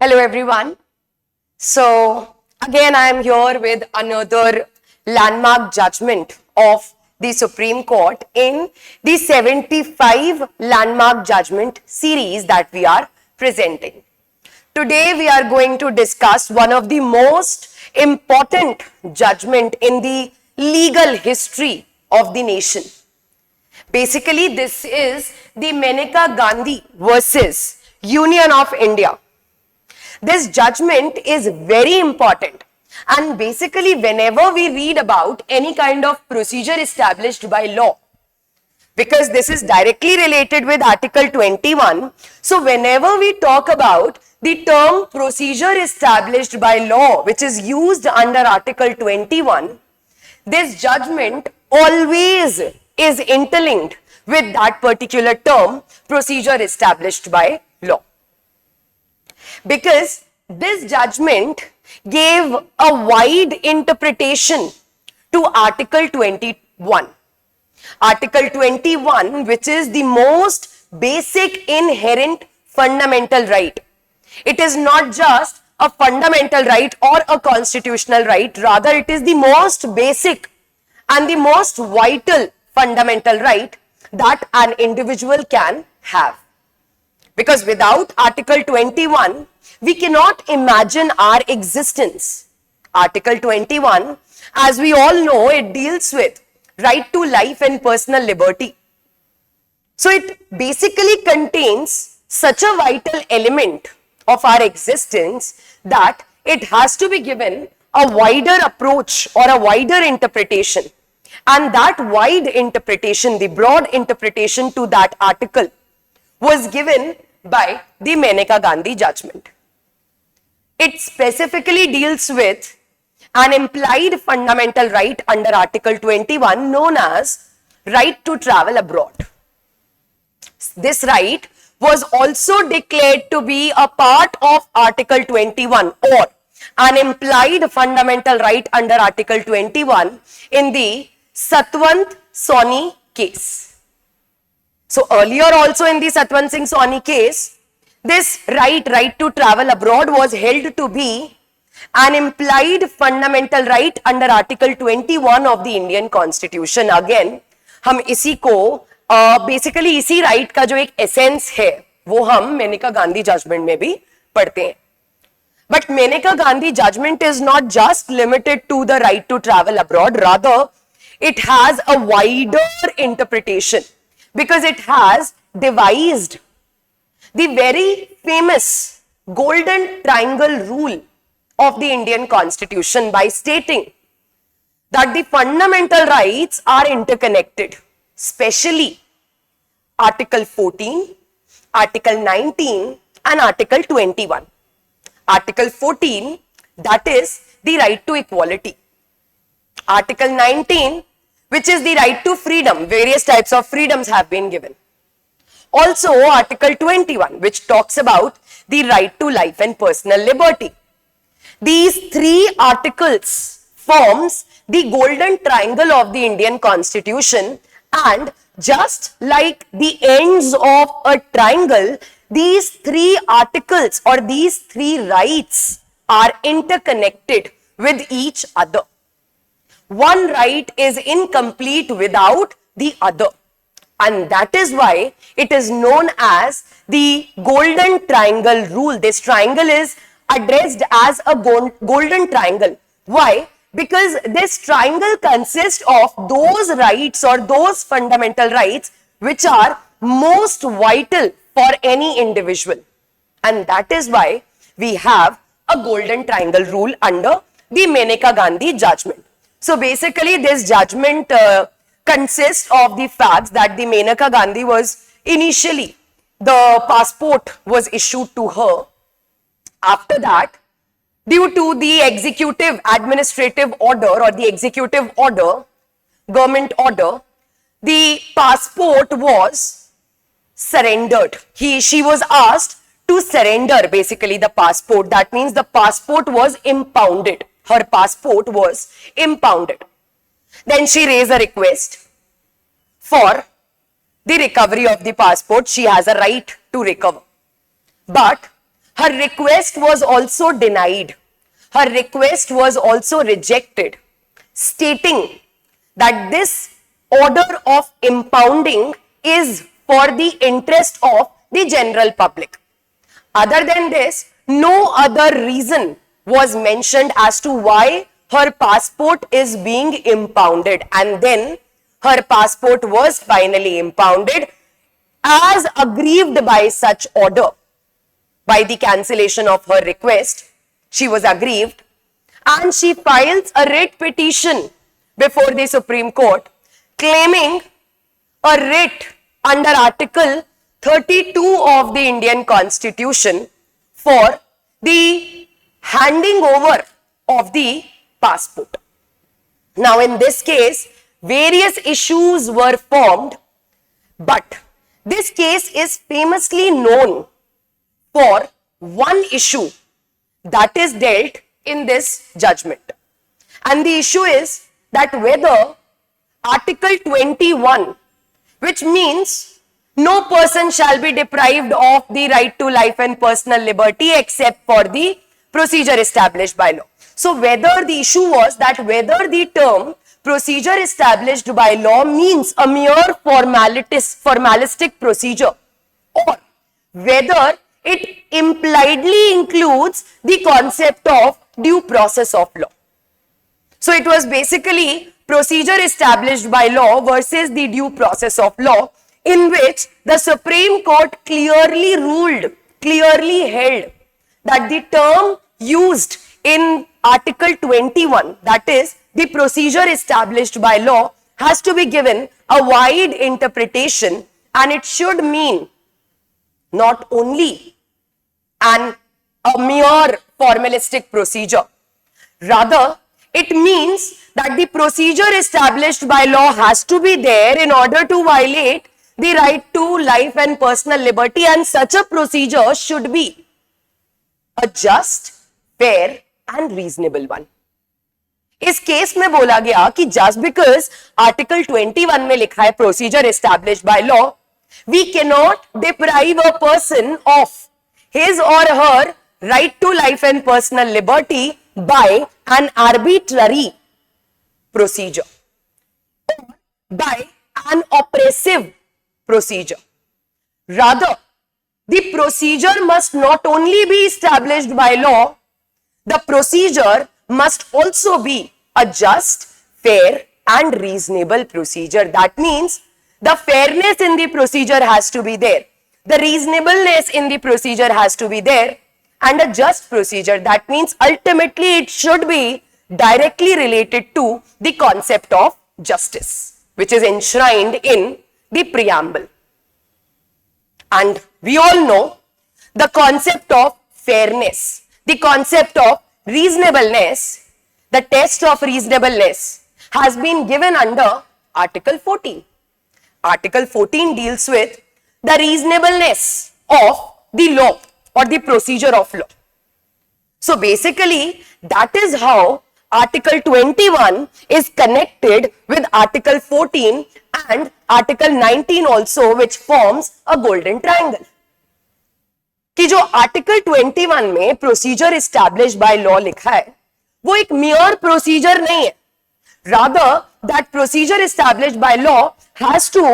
Hello everyone. So again I am here with another landmark judgment of the Supreme Court in the 75 landmark judgment series that we are presenting. Today we are going to discuss one of the most important judgment in the legal history of the nation. Basically, this is the Maneka Gandhi versus Union of India. This judgment is very important, and basically whenever we read about any kind of procedure established by law, because this is directly related with Article 21, so whenever we talk about the term procedure established by law which is used under Article 21, this judgment always is interlinked with that particular term procedure established by law. Because this judgment gave a wide interpretation to Article 21. Article 21, which is the most basic inherent fundamental right. It is not just a fundamental right or a constitutional right, rather it is the most basic and the most vital fundamental right that an individual can have. Because without Article 21, we cannot imagine our existence. Article 21, as we all know, it deals with right to life and personal liberty. So it basically contains such a vital element of our existence that it has to be given a wider approach or a wider interpretation. And that wide interpretation, the broad interpretation to that article, was given by the Maneka Gandhi judgment. It specifically deals with an implied fundamental right under Article 21 known as right to travel abroad. This right was also declared to be a part of Article 21 or an implied fundamental right under Article 21 in the Satwant Soni case. So earlier also in the Satwant Singh Soni case, this right to travel abroad was held to be an implied fundamental right under Article 21 of the Indian Constitution. Again, हम इसी को basically इसी right का जो एक essence है, वो हम Maneka Gandhi judgment में भी पढ़ते हैं. But Maneka Gandhi judgment is not just limited to the right to travel abroad, rather it has a wider interpretation because it has devised the very famous golden triangle rule of the Indian Constitution by stating that the fundamental rights are interconnected, especially Article 14, Article 19 and Article 21. Article 14, that is the right to equality. Article 19, which is the right to freedom, various types of freedoms have been given. Also Article 21, which talks about the right to life and personal liberty. These three articles forms the golden triangle of the Indian Constitution, and just like the ends of a triangle, these three articles or these three rights are interconnected with each other. One right is incomplete without the other, and that is why it is known as the golden triangle rule. This triangle is addressed as a golden triangle. Why? Because this triangle consists of those rights or those fundamental rights which are most vital for any individual, and that is why we have a golden triangle rule under the Maneka Gandhi judgment. So basically this judgment consists of the facts that the Maneka Gandhi was initially, the passport was issued to her. After that, due to the executive administrative order or the executive order, government order, the passport was surrendered. She was asked to surrender basically the passport. That means the passport was impounded. Her passport was impounded. Then she raised a request for the recovery of the passport. She has a right to recover. But her request was also denied. Her request was also rejected, stating that this order of impounding is for the interest of the general public. Other than this, no other reason was mentioned as to why her passport is being impounded, and then her passport was finally impounded as aggrieved by such order. By the cancellation of her request, she was aggrieved and she files a writ petition before the Supreme Court claiming a writ under Article 32 of the Indian Constitution for the handing over of the passport. Now, in this case, various issues were formed, but this case is famously known for one issue that is dealt in this judgment. And the issue is that whether Article 21, which means no person shall be deprived of the right to life and personal liberty except for the procedure established by law. So whether the issue was that whether the term procedure established by law means a mere formalistic procedure, or whether it impliedly includes the concept of due process of law. So it was basically procedure established by law versus the due process of law, in which the Supreme Court clearly held that the term used in Article 21, that is, the procedure established by law, has to be given a wide interpretation, and it should mean not only a mere formalistic procedure. Rather, it means that the procedure established by law has to be there in order to violate the right to life and personal liberty, and such a procedure should be a just, fair and reasonable one. इस case में बोला गया कि just because Article 21 में लिखा है procedure established by law, we cannot deprive a person of his or her right to life and personal liberty by an arbitrary procedure or by an oppressive procedure. Rather, the procedure must not only be established by law, the procedure must also be a just, fair and reasonable procedure. That means the fairness in the procedure has to be there, the reasonableness in the procedure has to be there, and a just procedure. That means ultimately it should be directly related to the concept of justice, which is enshrined in the preamble. And we all know the concept of fairness, the concept of reasonableness, the test of reasonableness has been given under Article 14. Article 14 deals with the reasonableness of the law or the procedure of law. So basically, that is how Article 21 is connected with Article 14 and Article 19 also, which forms a golden triangle. कि जो article 21 में procedure established by law लिखा है वो एक मियर procedure नहीं है, rather that procedure established by law has to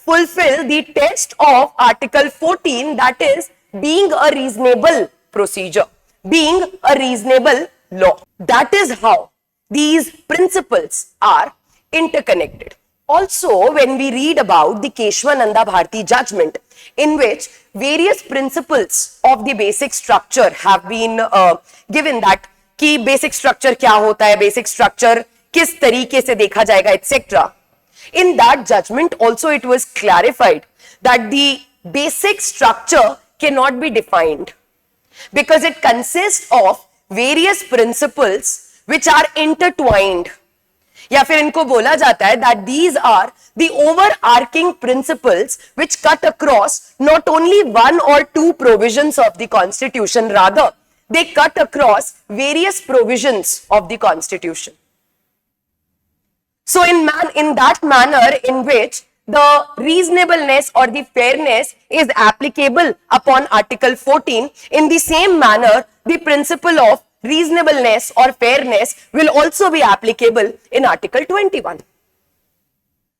fulfill the test of Article 14, that is being a reasonable procedure, being a reasonable law. That is how these principles are interconnected. Also, when we read about the Keshwananda Bharti judgment, in which various principles of the basic structure have been given, that कि basic structure क्या होता है, basic structure किस तरीके से देखा जाएगा, etc. In that judgment also it was clarified that the basic structure cannot be defined because it consists of various principles which are intertwined, या फिर इनको बोला जाता है that these are the overarching principles which cut across not only one or two provisions of the constitution, rather they cut across various provisions of the constitution. So in that manner in which the reasonableness or the fairness is applicable upon Article 14. In the same manner, the principle of reasonableness or fairness will also be applicable in Article 21.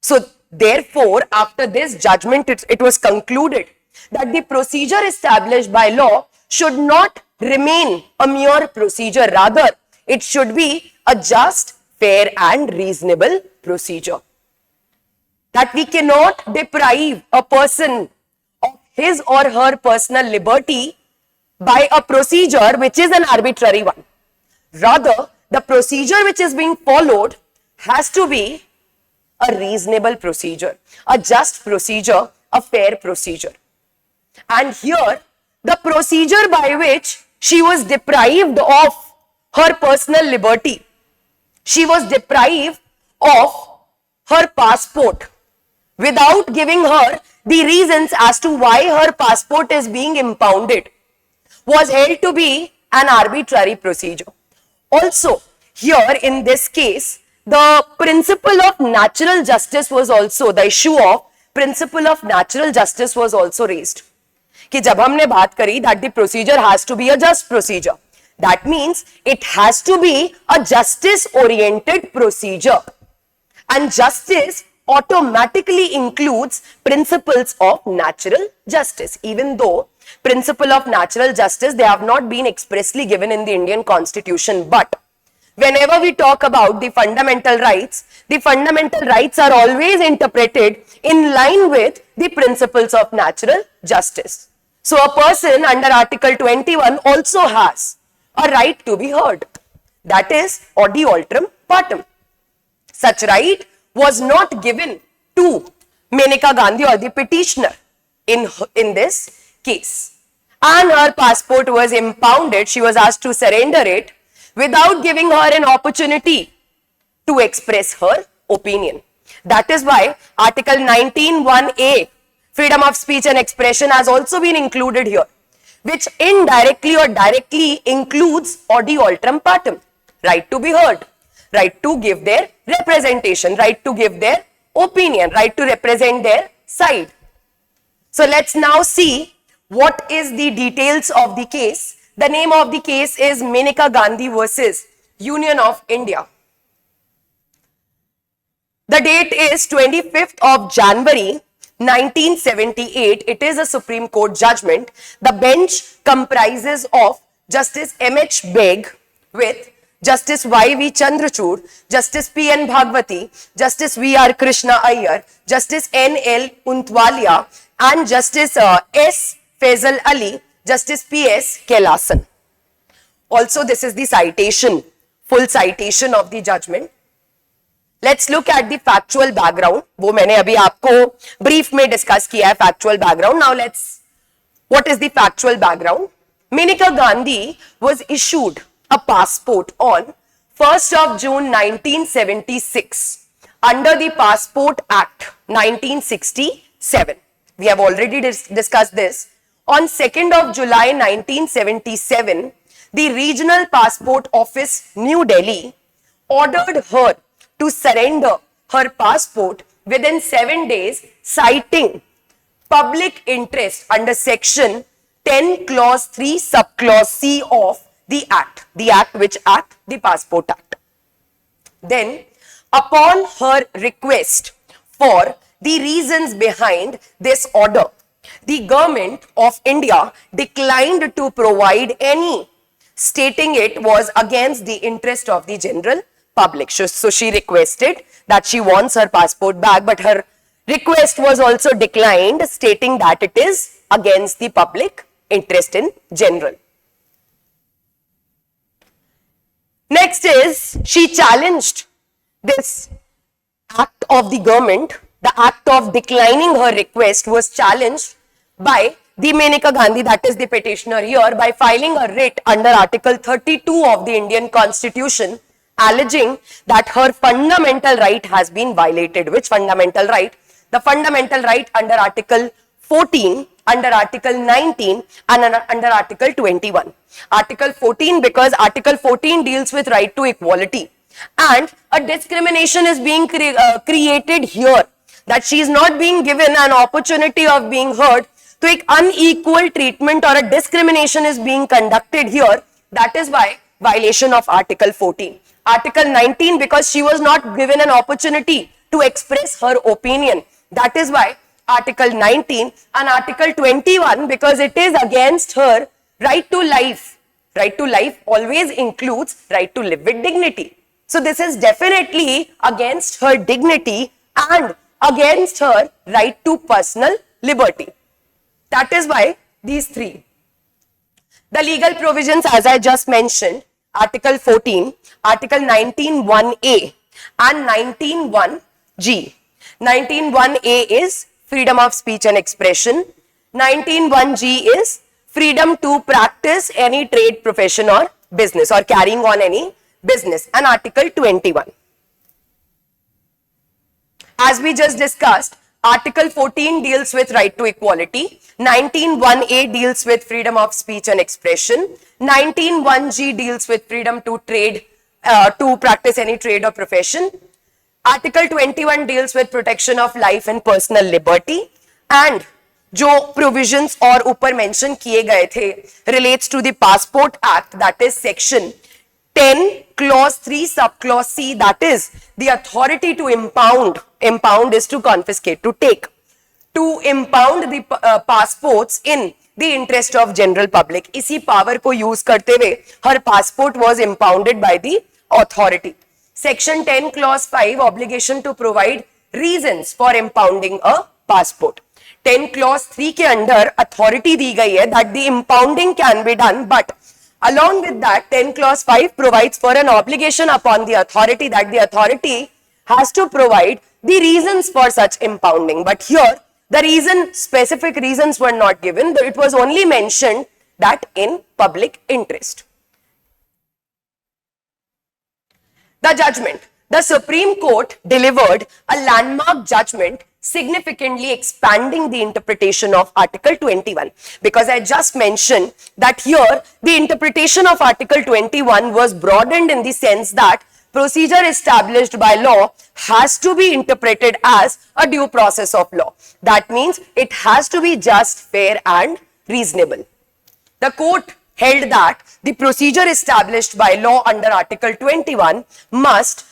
So, therefore, after this judgment, it was concluded that the procedure established by law should not remain a mere procedure. Rather, it should be a just, fair and reasonable procedure. That we cannot deprive a person of his or her personal liberty by a procedure which is an arbitrary one. Rather, the procedure which is being followed has to be a reasonable procedure, a just procedure, a fair procedure. And here, the procedure by which she was deprived of her personal liberty, she was deprived of her passport without giving her the reasons as to why her passport is being impounded, was held to be an arbitrary procedure. Also, here in this case, the principle of natural justice was also, the issue of principle of natural justice was also raised. कि जब हमने बात करी that the procedure has to be a just procedure, that means it has to be a justice oriented procedure, and justice automatically includes principles of natural justice. Even though principle of natural justice, they have not been expressly given in the Indian Constitution, but whenever we talk about the fundamental rights are always interpreted in line with the principles of natural justice. So a person under Article 21 also has a right to be heard. That is audi alteram partem. Such right was not given to Menaka Gandhi or the petitioner in this case. And her passport was impounded. She was asked to surrender it without giving her an opportunity to express her opinion. That is why Article 19(1)(a), freedom of speech and expression, has also been included here, which indirectly or directly includes audi alteram partem, right to be heard, right to give their representation, right to give their opinion, right to represent their side. So let's now see what is the details of the case. The name of the case is Menaka Gandhi versus Union of India. The date is 25th of January 1978. It is a Supreme Court judgment. The bench comprises of Justice M.H. Beg with Justice Y.V. Chandrachud, Justice P.N. Bhagwati, Justice V.R. Krishna Iyer, Justice N.L. Untwalia, and Justice S. Faisal Ali, Justice P.S. Kailasan. Also, this is the citation, full citation of the judgment. Let's look at the factual background. वो मैंने अभी आपको brief में discuss किया है factual background. Now what is the factual background? Menaka Gandhi was issued a passport on 1st of June 1976 under the Passport Act 1967. We have already discussed this. On 2nd of July 1977, the Regional Passport Office, New Delhi, ordered her to surrender her passport within 7 days, citing public interest under Section 10, Clause 3, Subclause C of the Act. The Act, which Act? The Passport Act. Then, upon her request for the reasons behind this order, the government of India declined to provide any, stating it was against the interest of the general public. So she requested that she wants her passport back, but her request was also declined, stating that it is against the public interest in general. Next is, she challenged this act of the government. The act of declining her request was challenged by the Menaka Gandhi, that is the petitioner here, by filing a writ under Article 32 of the Indian Constitution, alleging that her fundamental right has been violated. Which fundamental right? The fundamental right under Article 14, under Article 19 and under Article 21. Article 14 because Article 14 deals with right to equality, and a discrimination is being created here. that she is not being given an opportunity of being heard, तो एक unequal treatment or a discrimination is being conducted here. That is why violation of Article 14. Article 19, because she was not given an opportunity to express her opinion. That is why Article 19, and Article 21, because it is against her right to life. Right to life always includes right to live with dignity. So this is definitely against her dignity and against her right to personal liberty. That is why these three. The legal provisions, as I just mentioned, Article 14, Article 19(1)(a) and 19(1)(g). 19(1)(a) is freedom of speech and expression. 19(1)(g) is freedom to practice any trade, profession or business, or carrying on any business. And Article 21. As we just discussed, Article 14 deals with right to equality. 19(1)(a) deals with freedom of speech and expression. 19(1)(g) deals with freedom to trade, to practice any trade or profession. Article 21 deals with protection of life and personal liberty. And जो provisions और ऊपर mention किए गए थे relates to the Passport Act, that is section 10 clause 3 subclause C, that is the authority to impound. Impound is to confiscate, to take. To impound the passports in the interest of general public. इसी power को use करते हुए her passport was impounded by the authority. Section 10 clause 5, obligation to provide reasons for impounding a passport. 10 clause 3 के अंदर authority दी गई है that the impounding can be done, but along with that 10 clause 5 provides for an obligation upon the authority that the authority has to provide the reasons for such impounding. But here the specific reasons were not given. It was only mentioned that in public interest. The judgment. The Supreme Court delivered a landmark judgment significantly expanding the interpretation of Article 21. Because I just mentioned that here the interpretation of Article 21 was broadened in the sense that procedure established by law has to be interpreted as a due process of law. That means it has to be just, fair and reasonable. The court held that the procedure established by law under Article 21 must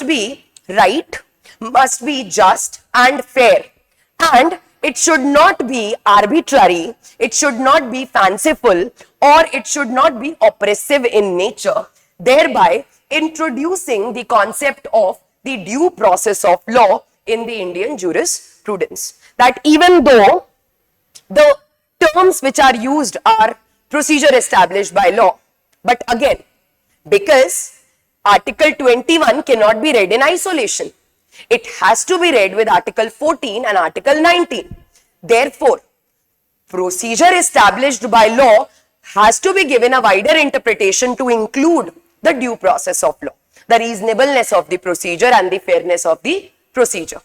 be right, must be just and fair, and it should not be arbitrary, it should not be fanciful, or it should not be oppressive in nature, thereby introducing the concept of the due process of law in the Indian jurisprudence. That even though the terms which are used are procedure established by law, but again, because Article 21 cannot be read in isolation, it has to be read with Article 14 and Article 19. Therefore, procedure established by law has to be given a wider interpretation to include the due process of law, the reasonableness of the procedure and the fairness of the procedure.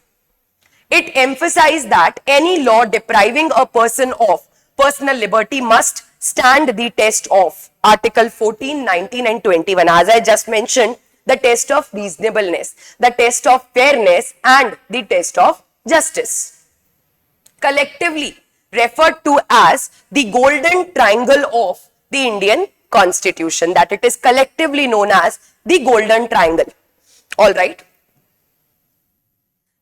It emphasized that any law depriving a person of personal liberty must stand the test of Article 14, 19 and 21. As I just mentioned, the test of reasonableness, the test of fairness and the test of justice. Collectively referred to as the golden triangle of the Indian Constitution, that it is collectively known as the golden triangle. All right.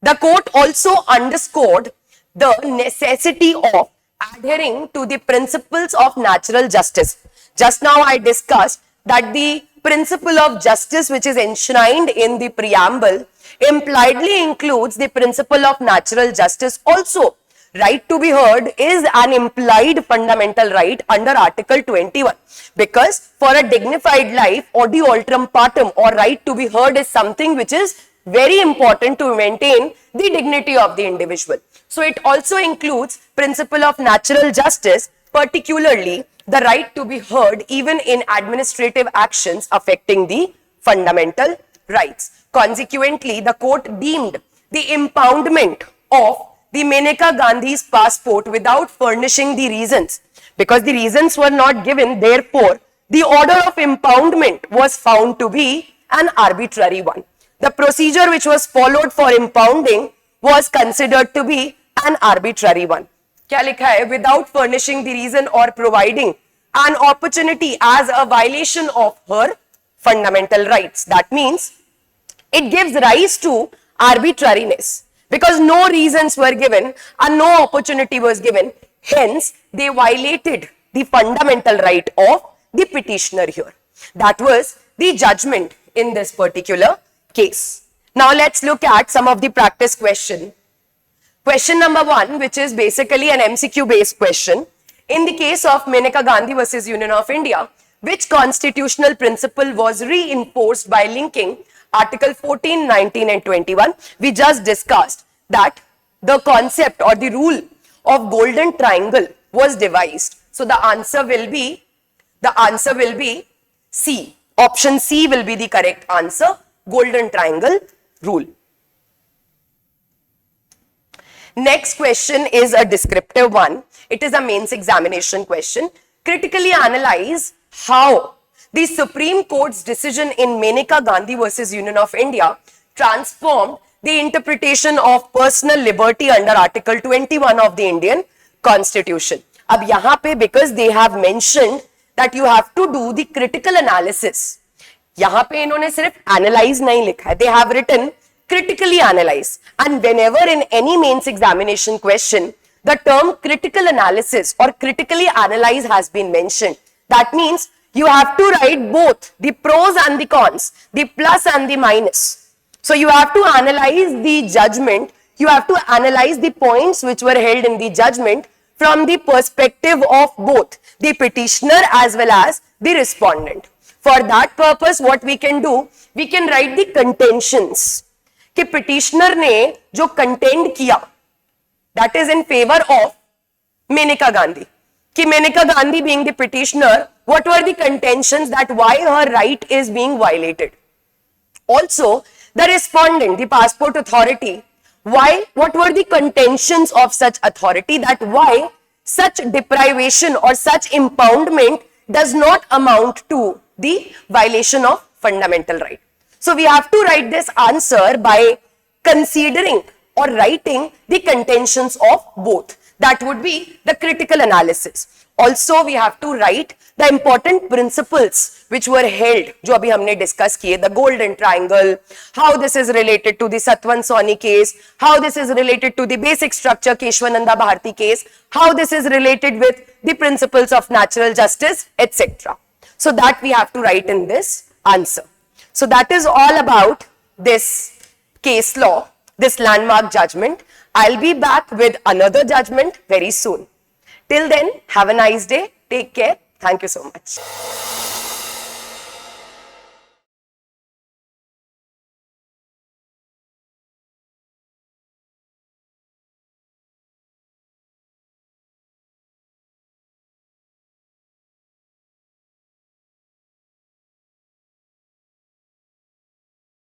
The court also underscored the necessity of adhering to the principles of natural justice. Just now I discussed that the principle of justice which is enshrined in the preamble impliedly includes the principle of natural justice also. Right to be heard is an implied fundamental right under Article 21, because for a dignified life, audio alterum partem, or right to be heard, is something which is very important to maintain the dignity of the individual. So it also includes principle of natural justice, particularly the right to be heard even in administrative actions affecting the fundamental rights. Consequently, the court deemed the impoundment of the Maneka Gandhi's passport without furnishing the reasons, because the reasons were not given, therefore the order of impoundment was found to be an arbitrary one. The procedure which was followed for impounding was considered to be an arbitrary one. क्या लिखा है? Without furnishing the reason or providing an opportunity as a violation of her fundamental rights. That means it gives rise to arbitrariness because no reasons were given and no opportunity was given. Hence, they violated the fundamental right of the petitioner here. That was the judgment in this particular case. Now, let's look at some of the practice question. Question number 1, which is basically an MCQ based question. In the case of Maneka Gandhi versus Union of India, which constitutional principle was reinforced by linking Article 14, 19 and 21? We just discussed that the concept or the rule of golden triangle was devised. So the answer will be C. Option C will be the correct answer, golden triangle rule. Next question is a descriptive one. It is a mains examination question. Critically analyze how the Supreme Court's decision in Maneka Gandhi versus Union of India transformed the interpretation of personal liberty under Article 21 of the Indian Constitution. अब यहाँ पे because they have mentioned that you have to do the critical analysis. यहाँ पे इन्होंने सिर्फ analyze नहीं लिखा है. They have written critically analyze. And whenever in any mains examination question, the term critical analysis or critically analyze has been mentioned. That means you have to write both the pros and the cons, the plus and the minus. So you have to analyze the judgment, you have to analyze the points which were held in the judgment from the perspective of both the petitioner as well as the respondent. For that purpose, what we can do, we can write the contentions. कि petitioner ने जो contend किया, that is in favor of Maneka Gandhi. कि Maneka Gandhi being the petitioner, what were the contentions that why her right is being violated? Also, the respondent, the passport authority, why, what were the contentions of such authority that why such deprivation or such impoundment does not amount to the violation of fundamental right. So we have to write this answer by considering or writing the contentions of both. That would be the critical analysis. Also, we have to write the important principles which were held, जो अभी हमने discuss किए, the golden triangle, how this is related to the Satwan Sawhney case, how this is related to the basic structure Keshwananda Bharti case, how this is related with the principles of natural justice, etc. So that we have to write in this answer. So that is all about this case law, this landmark judgment. I'll be back with another judgment very soon. Till then, have a nice day. Take care. Thank you so much.